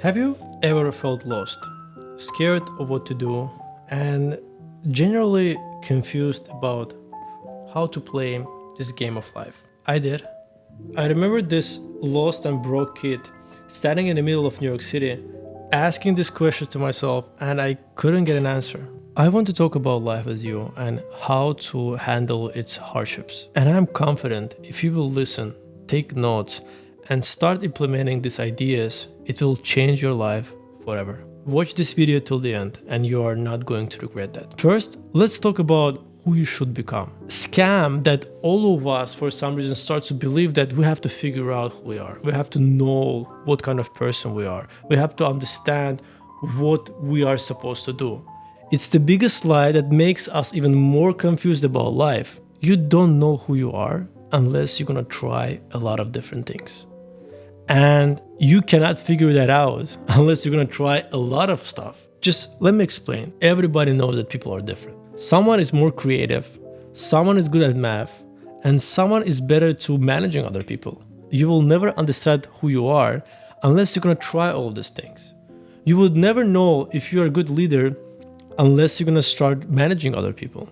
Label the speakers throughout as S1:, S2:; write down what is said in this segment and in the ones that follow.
S1: Have you ever felt lost, scared of what to do, and generally confused about how to play this game of life? I did. I remember this lost and broke kid standing in the middle of New York City, asking this question to myself, and I couldn't get an answer. I want to talk about life with you and how to handle its hardships. And I'm confident if you will listen, take notes, and start implementing these ideas, it will change your life forever. Watch this video till the end and you are not going to regret that. First, let's talk about who you should become. Scam that all of us for some reason start to believe that we have to figure out who we are. We have to know what kind of person we are. We have to understand what we are supposed to do. It's the biggest lie that makes us even more confused about life. You don't know who you are unless you're gonna try a lot of different things. And you cannot figure that out unless you're gonna try a lot of stuff. Just let me explain. Everybody knows that people are different. Someone is more creative, someone is good at math, and someone is better to managing other people. You will never understand who you are unless you're gonna try all these things. You would never know if you're a good leader unless you're gonna start managing other people.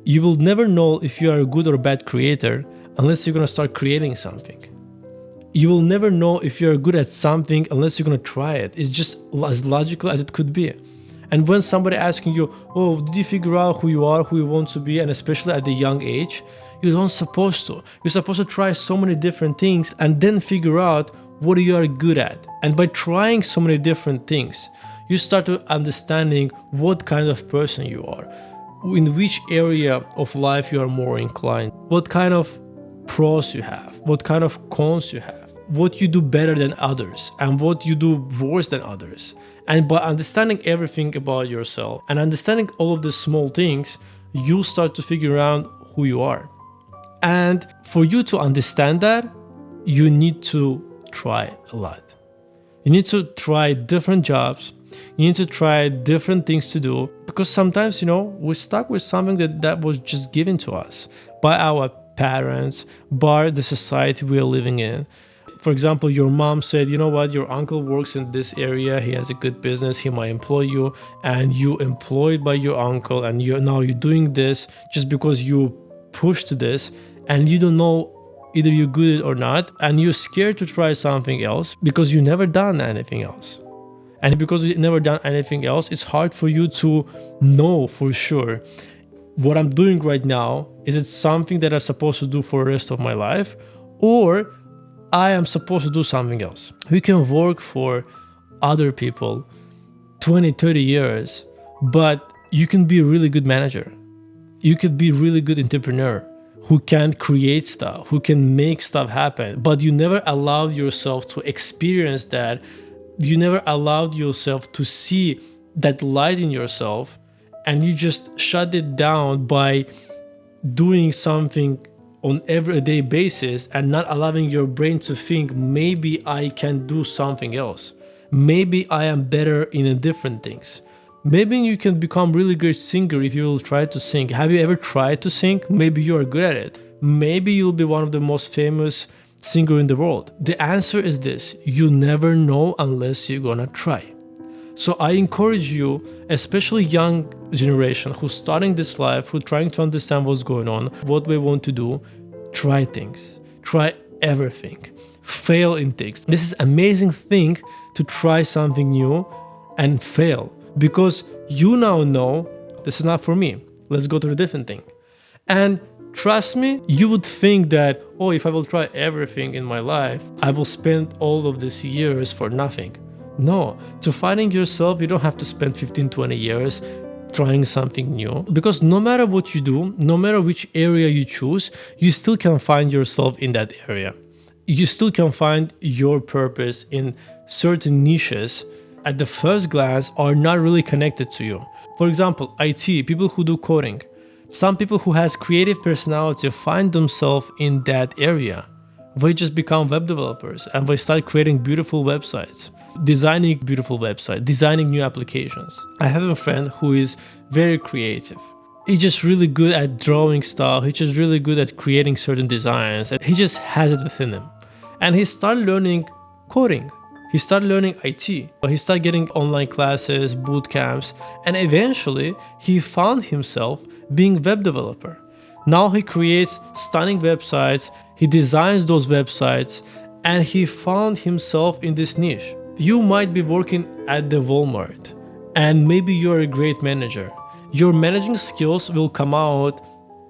S1: You will never know if you are a good or bad creator unless you're gonna start creating something. You will never know if you're good at something unless you're gonna try it. It's just as logical as it could be. And when somebody asking you, oh, did you figure out who you are, who you want to be, and especially at the young age, you don't supposed to. You're supposed to try so many different things and then figure out what you are good at. And by trying so many different things, you start to understanding what kind of person you are, in which area of life you are more inclined, what kind of pros you have, what kind of cons you have, what you do better than others, and what you do worse than others. And by understanding everything about yourself and understanding all of the small things, you start to figure out who you are. And for you to understand that, you need to try a lot. You need to try different jobs. You need to try different things to do, because sometimes, we're stuck with something that was just given to us by our parents, by the society we are living in. For example, your mom said, you know what, your uncle works in this area, he has a good business, he might employ you, and you employed by your uncle, and now you're doing this just because you pushed to this, and you don't know either you're good or not, and you're scared to try something else because you never done anything else. And because you've never done anything else, it's hard for you to know for sure what I'm doing right now. Is it something that I'm supposed to do for the rest of my life, or I am supposed to do something else? We can work for other people 20, 30 years, but you can be a really good manager. You could be a really good entrepreneur who can create stuff, who can make stuff happen, but you never allowed yourself to experience that. You never allowed yourself to see that light in yourself, and you just shut it down by doing something on everyday basis and not allowing your brain to think, maybe I can do something else. Maybe I am better in different things. Maybe you can become really great singer if you will try to sing. Have you ever tried to sing? Maybe you are good at it. Maybe you'll be one of the most famous singer in the world. The answer is this: you never know unless you're gonna try. So I encourage you, especially young generation who's starting this life, who trying to understand what's going on, what we want to do, try things, try everything, fail in things. This is amazing thing to try something new and fail, because you now know this is not for me. Let's go to a different thing. And trust me, you would think that, oh, if I will try everything in my life, I will spend all of these years for nothing. No, to finding yourself, you don't have to spend 15, 20 years trying something new, because no matter what you do, no matter which area you choose, you still can find yourself in that area. You still can find your purpose in certain niches at the first glance are not really connected to you. For example, IT, people who do coding. Some people who has creative personality find themselves in that area. They just become web developers and they start creating beautiful websites, designing beautiful websites, designing new applications. I have a friend who is very creative. He's just really good at drawing stuff. He's just really good at creating certain designs, and he just has it within him. And he started learning coding. He started learning IT. He started getting online classes, boot camps, and eventually he found himself being a web developer. Now he creates stunning websites, he designs those websites, and he found himself in this niche. You might be working at the Walmart, and maybe you're a great manager. Your managing skills will come out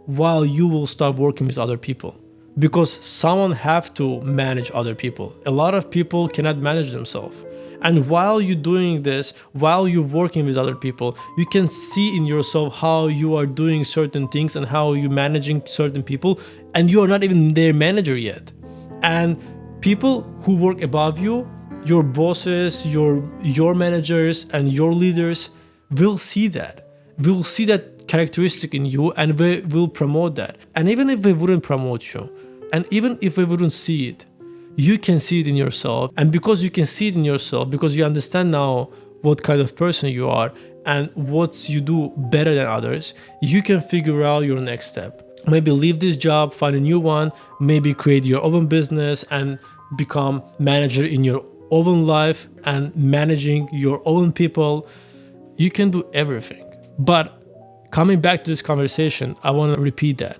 S1: while you will start working with other people, because someone have to manage other people. A lot of people cannot manage themselves. And while you're doing this, while you're working with other people, you can see in yourself how you are doing certain things and how you're managing certain people, and you are not even their manager yet. And people who work above you, your bosses, your managers and your leaders will see that. Will see that characteristic in you, and they will promote that. And even if they wouldn't promote you, and even if they wouldn't see it, you can see it in yourself. And because you can see it in yourself, because you understand now what kind of person you are and what you do better than others, you can figure out your next step. Maybe leave this job, find a new one, maybe create your own business and become manager in your own life and managing your own people. You can do everything. But coming back to this conversation, I want to repeat that.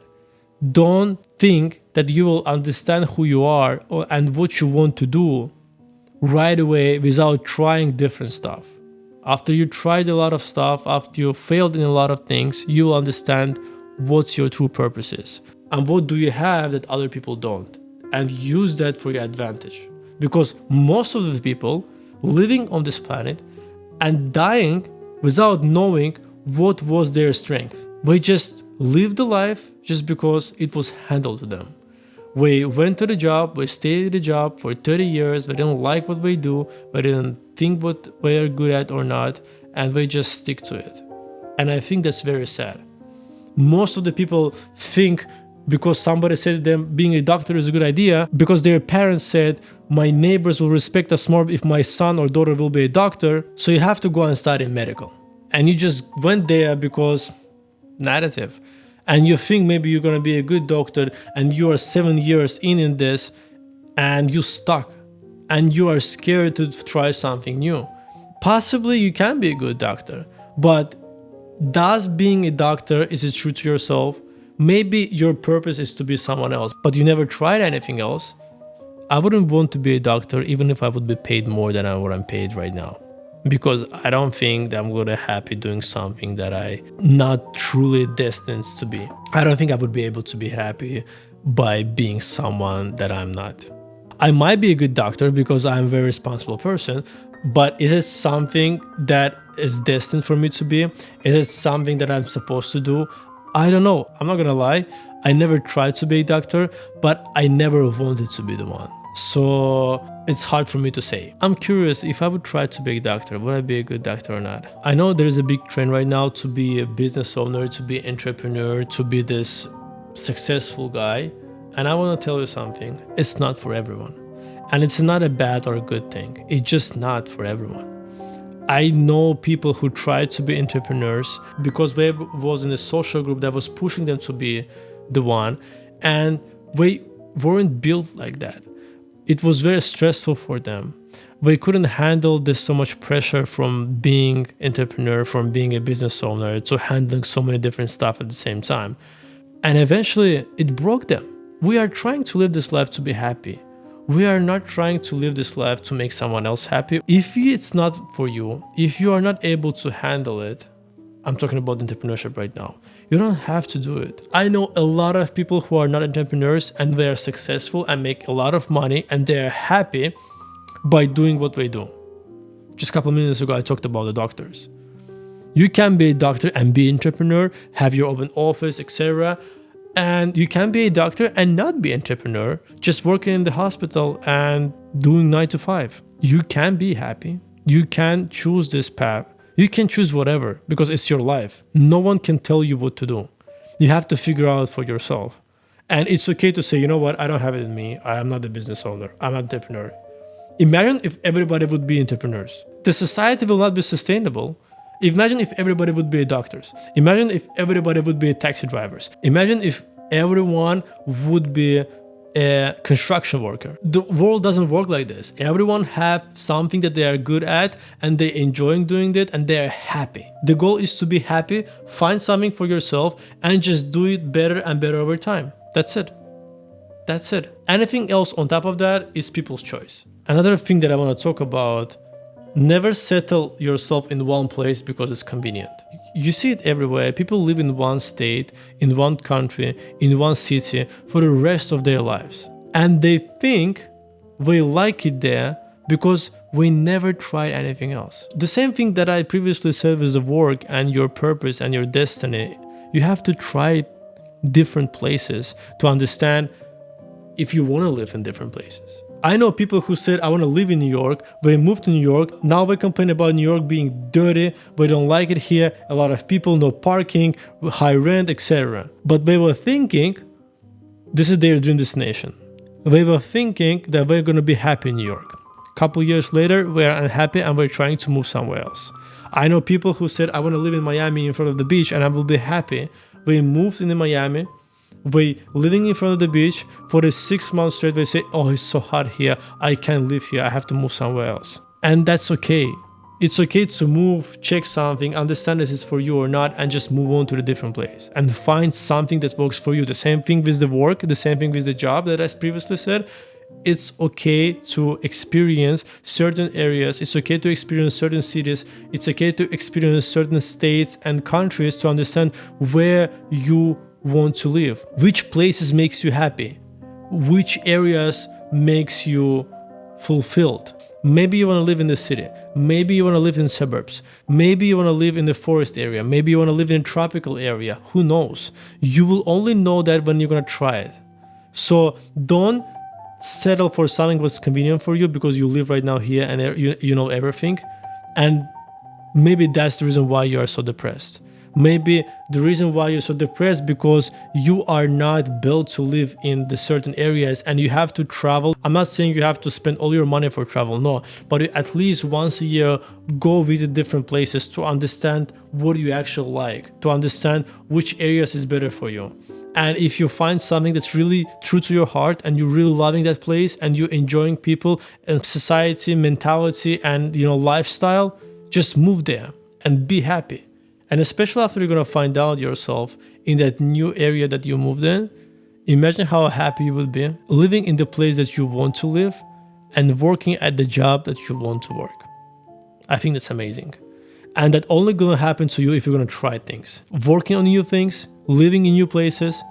S1: Don't think that you will understand who you are and what you want to do right away without trying different stuff. After you tried a lot of stuff, after you failed in a lot of things, you will understand what's your true purpose is and what do you have that other people don't, and use that for your advantage. Because most of the people living on this planet and dying without knowing what was their strength. They just lived the life just because it was handled to them. We went to the job, we stayed at the job for 30 years, they didn't like what we do, they didn't think what we are good at or not, and they just stick to it. And I think that's very sad. Most of the people think because somebody said to them being a doctor is a good idea, because their parents said, my neighbors will respect us more if my son or daughter will be a doctor, so you have to go and study medical. And you just went there because narrative. And you think maybe you're going to be a good doctor, and you are 7 years in this and you stuck and you are scared to try something new. Possibly you can be a good doctor, but does being a doctor, is it true to yourself? Maybe your purpose is to be someone else, but you never tried anything else. I wouldn't want to be a doctor even if I would be paid more than what I'm paid right now. Because I don't think that I'm gonna be happy doing something that I not truly destined to be. I don't think I would be able to be happy by being someone that I'm not. I might be a good doctor because I'm a very responsible person, but is it something that is destined for me to be? Is it something that I'm supposed to do? I don't know. I'm not gonna lie. I never tried to be a doctor, but I never wanted to be the one. So it's hard for me to say. I'm curious, if I would try to be a doctor, would I be a good doctor or not? I know there's a big trend right now to be a business owner, to be an entrepreneur, to be this successful guy. And I want to tell you something. It's not for everyone. And it's not a bad or a good thing. It's just not for everyone. I know people who tried to be entrepreneurs because they was in a social group that was pushing them to be the one, and they weren't built like that. It was very stressful for them. They couldn't handle this so much pressure from being entrepreneur, from being a business owner, to handling so many different stuff at the same time. And eventually it broke them. We are trying to live this life to be happy. We are not trying to live this life to make someone else happy. If it's not for you, if you are not able to handle it, I'm talking about entrepreneurship right now, you don't have to do it. I know a lot of people who are not entrepreneurs and they are successful and make a lot of money and they are happy by doing what they do. Just a couple of minutes ago, I talked about the doctors. You can be a doctor and be an entrepreneur, have your own office, etc. And you can be a doctor and not be an entrepreneur, just working in the hospital and doing 9 to 5. You can be happy. You can choose this path. You can choose whatever because it's your life. No one can tell you what to do. You have to figure out for yourself. And it's okay to say, you know what, I don't have it in me. I am not a business owner. I'm an entrepreneur. Imagine if everybody would be entrepreneurs. The society will not be sustainable. Imagine if everybody would be doctors. Imagine if everybody would be taxi drivers. Imagine if everyone would be a construction worker. The world doesn't work like this. Everyone have something that they are good at and they enjoying doing it and they are happy. The goal is to be happy, find something for yourself and just do it better and better over time. That's it. That's it. Anything else on top of that is people's choice. Another thing that I want to talk about, never settle yourself in one place because it's convenient. You see it everywhere. People live in one state, in one country, in one city for the rest of their lives. And they think we like it there because we never tried anything else. The same thing that I previously said with the work and your purpose and your destiny. You have to try different places to understand if you want to live in different places. I know people who said, I want to live in New York. They moved to New York. Now they complain about New York being dirty. They don't like it here. A lot of people, no parking, high rent, etc. But they were thinking this is their dream destination. They were thinking that they're going to be happy in New York. A couple years later, we're unhappy and we're trying to move somewhere else. I know people who said, I want to live in Miami in front of the beach and I will be happy. They moved into Miami. They living in front of the beach for the 6 months straight. They say, oh, it's so hot here. I can't live here. I have to move somewhere else. And that's okay. It's okay to move, check something, understand if it's for you or not, and just move on to the different place and find something that works for you. The same thing with the work, the same thing with the job that I previously said. It's okay to experience certain areas. It's okay to experience certain cities. It's okay to experience certain states and countries to understand where you want to live, which places makes you happy, which areas makes you fulfilled. Maybe you want to live in the city, maybe you want to live in suburbs, maybe you want to live in the forest area, maybe you want to live in a tropical area. Who knows? You will only know that when you're going to try it. So don't settle for something that's convenient for you because you live right now here and you know everything, and maybe that's the reason why you are so depressed. Maybe the reason why you're so depressed because you are not built to live in the certain areas and you have to travel. I'm not saying you have to spend all your money for travel, no, but at least once a year, go visit different places to understand what you actually like, to understand which areas is better for you. And if you find something that's really true to your heart and you're really loving that place and you're enjoying people and society, mentality, and lifestyle, just move there and be happy. And especially after you're going to find out yourself in that new area that you moved in, imagine how happy you would be living in the place that you want to live and working at the job that you want to work. I think that's amazing. And that's only going to happen to you if you're going to try things. Working on new things, living in new places,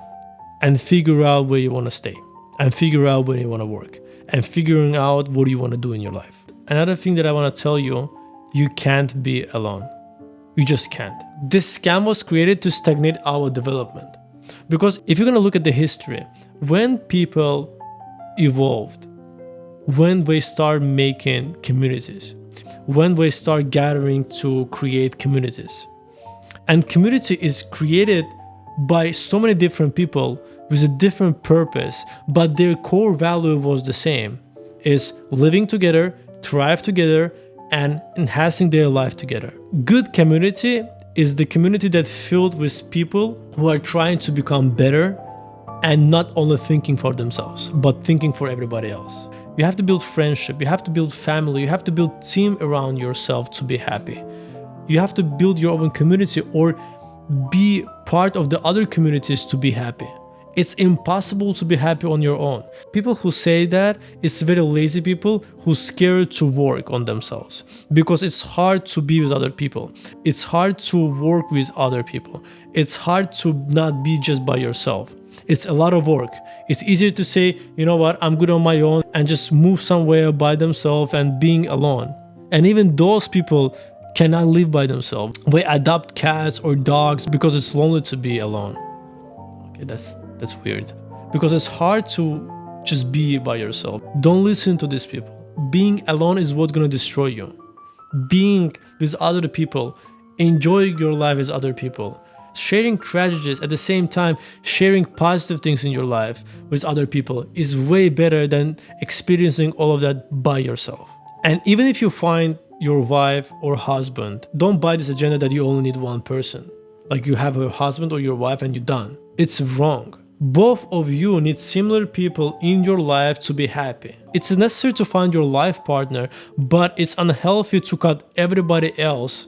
S1: and figure out where you want to stay. And figure out where you want to work. And figuring out what you want to do in your life. Another thing that I want to tell you, you can't be alone. You just can't. This scam was created to stagnate our development. Because if you're going to look at the history, when people evolved, when they start making communities, when they start gathering to create communities, and community is created by so many different people with a different purpose, but their core value was the same, is living together, thrive together, and enhancing their life together. Good community is the community that's filled with people who are trying to become better and not only thinking for themselves, but thinking for everybody else. You have to build friendship, you have to build family, you have to build team around yourself to be happy. You have to build your own community or be part of the other communities to be happy. It's impossible to be happy on your own. People who say that, it's very lazy people who's scared to work on themselves because it's hard to be with other people. It's hard to work with other people. It's hard to not be just by yourself. It's a lot of work. It's easier to say, you know what, I'm good on my own and just move somewhere by themselves and being alone. And even those people cannot live by themselves. They adopt cats or dogs because it's lonely to be alone. Okay, that's weird. Because it's hard to just be by yourself. Don't listen to these people. Being alone is what's going to destroy you. Being with other people, enjoying your life with other people, sharing tragedies at the same time, sharing positive things in your life with other people is way better than experiencing all of that by yourself. And even if you find your wife or husband, don't buy this agenda that you only need one person. Like you have a husband or your wife and you're done. It's wrong. Both of you need similar people in your life to be happy. It's necessary to find your life partner, but it's unhealthy to cut everybody else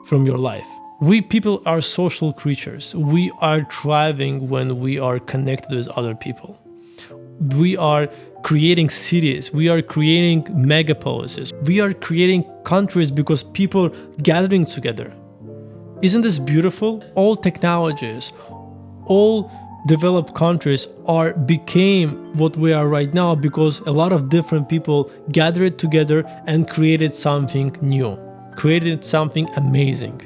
S1: from your life. We people are social creatures. We are thriving when we are connected with other people. We are creating cities. We are creating megapolises. We are creating countries because people gathering together. Isn't this beautiful? All technologies, all developed countries became what we are right now because a lot of different people gathered together and created something new, created something amazing.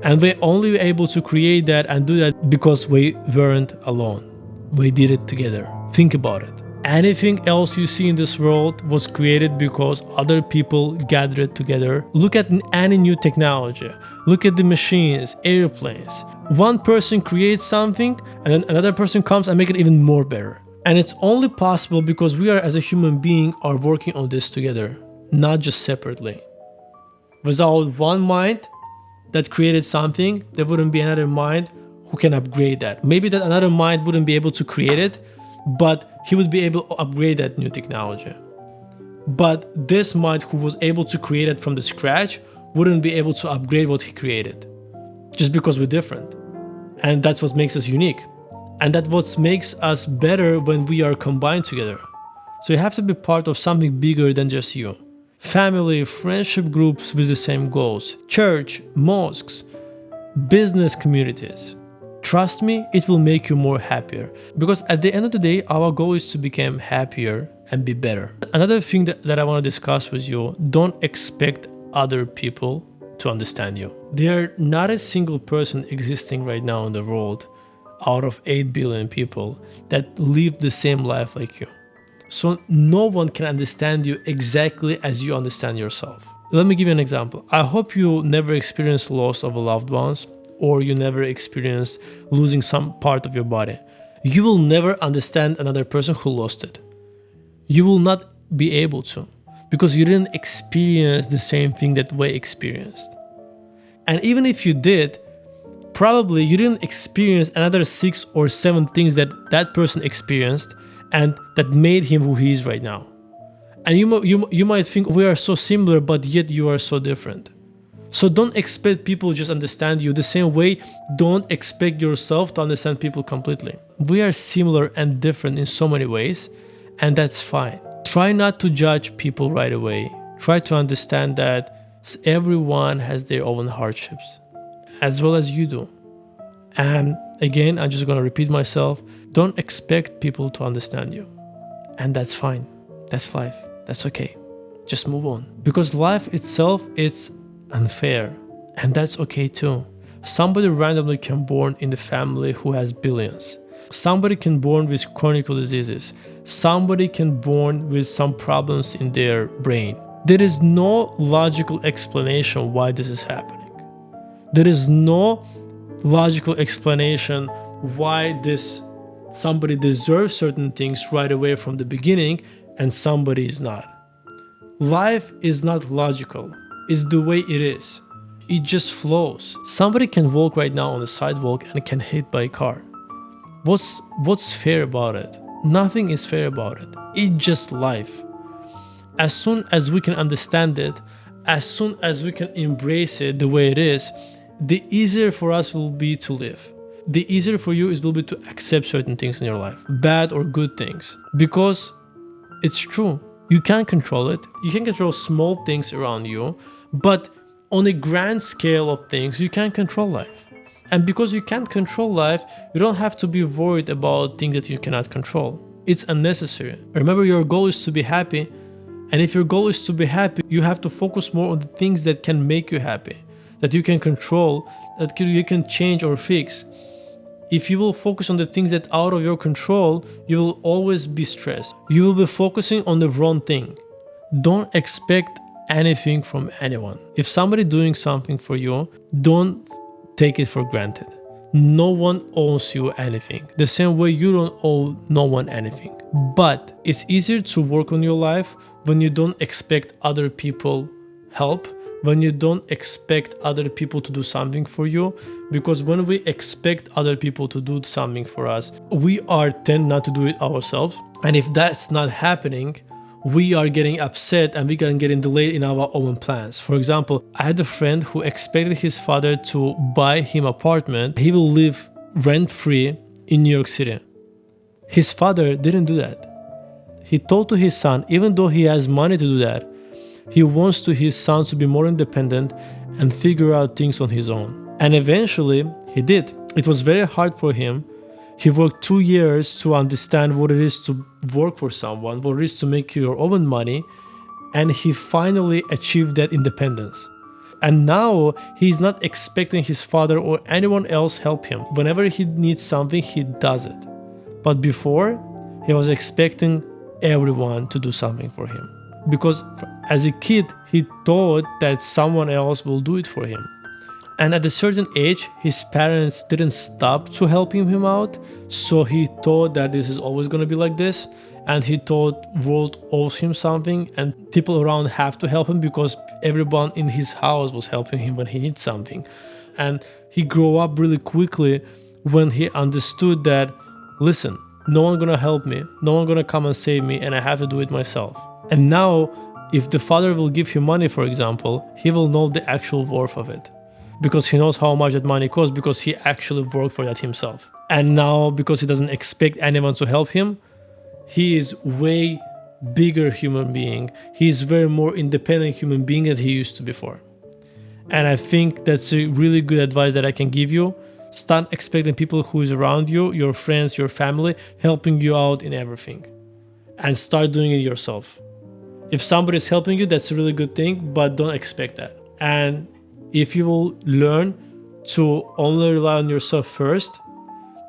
S1: And we're only able to create that and do that because we weren't alone. We did it together. Think about it. Anything else you see in this world was created because other people gathered together. Look at any new technology. Look at the machines, airplanes. One person creates something and then another person comes and make it even more better. And it's only possible because we are, as a human being, are working on this together, not just separately. Without one mind that created something, there wouldn't be another mind who can upgrade that. Maybe that another mind wouldn't be able to create it, but he would be able to upgrade that new technology. But this mind who was able to create it from the scratch wouldn't be able to upgrade what he created, just because we're different. And that's what makes us unique. And that's what makes us better when we are combined together. So you have to be part of something bigger than just you. Family, friendship groups with the same goals, church, mosques, business communities. Trust me, it will make you more happier. Because at the end of the day, our goal is to become happier and be better. Another thing that I want to discuss with you, don't expect other people to understand you. There are not a single person existing right now in the world out of 8 billion people that live the same life like you. So no one can understand you exactly as you understand yourself. Let me give you an example. I hope you never experienced loss of a loved ones, or you never experienced losing some part of your body. You will never understand another person who lost it. You will not be able to, because you didn't experience the same thing that we experienced. And even if you did, probably you didn't experience another 6 or 7 things that that person experienced and that made him who he is right now. And you might think we are so similar, but yet you are so different. So don't expect people to just understand you the same way. Don't expect yourself to understand people completely. We are similar and different in so many ways, and that's fine. Try not to judge people right away. Try to understand that everyone has their own hardships, as well as you do. And again, I'm just going to repeat myself. Don't expect people to understand you. And that's fine. That's life. That's okay. Just move on. Because life itself, it's unfair. And that's okay too. Somebody randomly can born in the family who has billions. Somebody can born with chronic diseases. Somebody can born with some problems in their brain. There is no logical explanation why this is happening. There is no logical explanation why somebody deserves certain things right away from the beginning and somebody is not. Life is not logical. It's the way it is. It just flows. Somebody can walk right now on the sidewalk and can hit by a car. What's fair about it? Nothing is fair about it. It's just life. As soon as we can understand it, as soon as we can embrace it the way it is, the easier for us will be to live. The easier for you will be to accept certain things in your life, bad or good things, because it's true. You can't control it. You can control small things around you, but on a grand scale of things, you can't control life. And because you can't control life, you don't have to be worried about things that you cannot control. It's unnecessary. Remember, your goal is to be happy. And if your goal is to be happy, you have to focus more on the things that can make you happy, that you can control, that you can change or fix. If you will focus on the things that are out of your control, you will always be stressed. You will be focusing on the wrong thing. Don't expect anything from anyone. If somebody doing something for you, don't take it for granted. No one owes you anything. The same way you don't owe no one anything. But it's easier to work on your life when you don't expect other people help, when you don't expect other people to do something for you. Because when we expect other people to do something for us, we tend not to do it ourselves. And if that's not happening, we are getting upset and we are getting delayed in our own plans. For example, I had a friend who expected his father to buy him an apartment. He will live rent-free in New York City. His father didn't do that. He told to his son, even though he has money to do that, he wants to his son to be more independent and figure out things on his own. And eventually, he did. It was very hard for him. He worked 2 years to understand what it is to work for someone, what it is to make your own money, and he finally achieved that independence. And now he's not expecting his father or anyone else help him. Whenever he needs something, he does it. But before, he was expecting everyone to do something for him. Because as a kid, he thought that someone else will do it for him. And at a certain age, his parents didn't stop to helping him out. So he thought that this is always going to be like this. And he thought world owes him something and people around have to help him because everyone in his house was helping him when he needs something. And he grew up really quickly when he understood that, listen, no one gonna help me, no one gonna come and save me, and I have to do it myself. And now, if the father will give him money, for example, he will know the actual worth of it. Because he knows how much that money costs because he actually worked for that himself. And now, because he doesn't expect anyone to help him, he is way bigger human being. He's very more independent human being than he used to before. And I think that's a really good advice that I can give you. Start expecting people who is around you, your friends, your family, helping you out in everything. And start doing it yourself. If somebody is helping you, that's a really good thing, but don't expect that. And if you will learn to only rely on yourself first,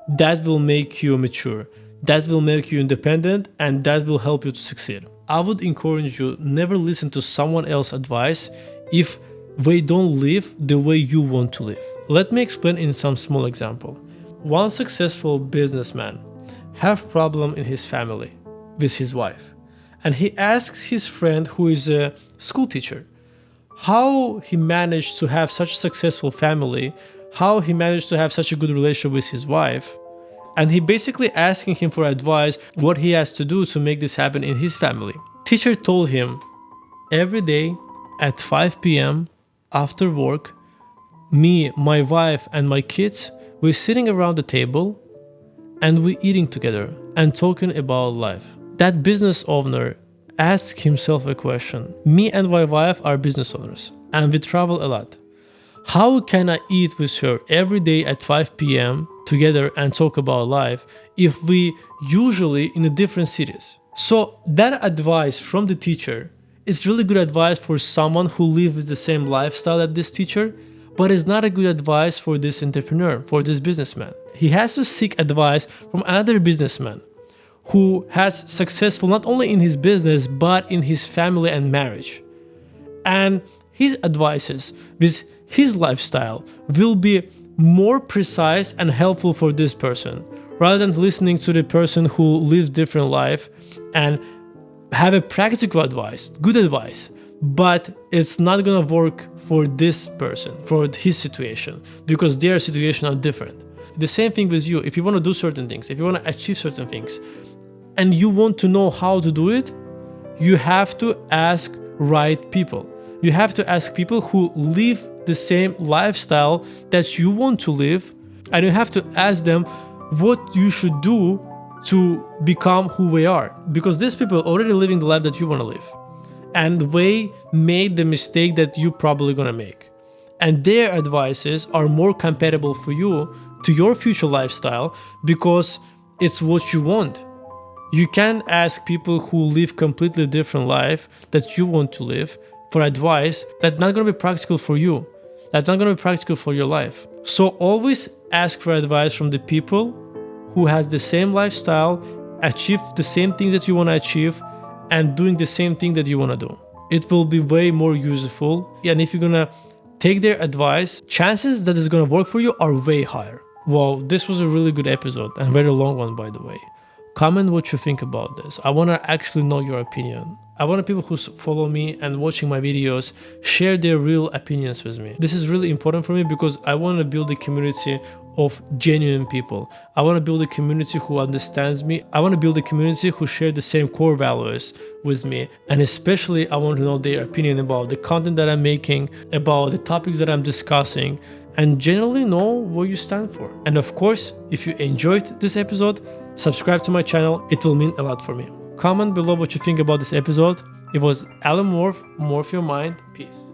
S1: that will make you mature. That will make you independent, and that will help you to succeed. I would encourage you never listen to someone else's advice if they don't live the way you want to live. Let me explain in some small example. One successful businessman have problem in his family with his wife, and he asks his friend who is a school teacher how he managed to have such a successful family, how he managed to have such a good relationship with his wife. And he basically asking him for advice what he has to do to make this happen in his family. Teacher told him, every day at 5 p.m. after work, me, my wife, and my kids, we're sitting around the table and we're eating together and talking about life. That business owner asked himself a question. Me and my wife are business owners and we travel a lot. How can I eat with her every day at 5 p.m. together and talk about life if we usually in the different cities? So that advice from the teacher is really good advice for someone who lives the same lifestyle as this teacher, but it's not a good advice for this entrepreneur, for this businessman. He has to seek advice from another businessman who has successful not only in his business, but in his family and marriage. And his advices with his lifestyle will be more precise and helpful for this person, rather than listening to the person who lives different life and have a practical advice, good advice, but it's not gonna work for this person, for his situation, because their situation are different. The same thing with you. If you want to do certain things, if you want to achieve certain things, and you want to know how to do it, you have to ask right people. You have to ask people who live the same lifestyle that you want to live, and you have to ask them what you should do to become who they are, because these people are already living the life that you want to live, and they made the mistake that you're probably gonna make, and their advices are more compatible for you to your future lifestyle because it's what you want. You can't ask people who live completely different life that you want to live for advice that's not gonna be practical for you. That's not gonna be practical for your life. So always ask for advice from the people who has the same lifestyle, achieve the same things that you wanna achieve, and doing the same thing that you wanna do. It will be way more useful. And if you're gonna take their advice, chances that it's gonna work for you are way higher. Wow, this was a really good episode and very long one, by the way. Comment what you think about this. I want to actually know your opinion. I want people who follow me and watching my videos share their real opinions with me. This is really important for me because I want to build a community of genuine people. I want to build a community who understands me. I want to build a community who share the same core values with me. And especially I want to know their opinion about the content that I'm making, about the topics that I'm discussing, and generally know what you stand for. And of course, if you enjoyed this episode, subscribe to my channel. It will mean a lot for me. Comment below what you think about this episode. It was Alan Morph, Morph Your Mind. Peace.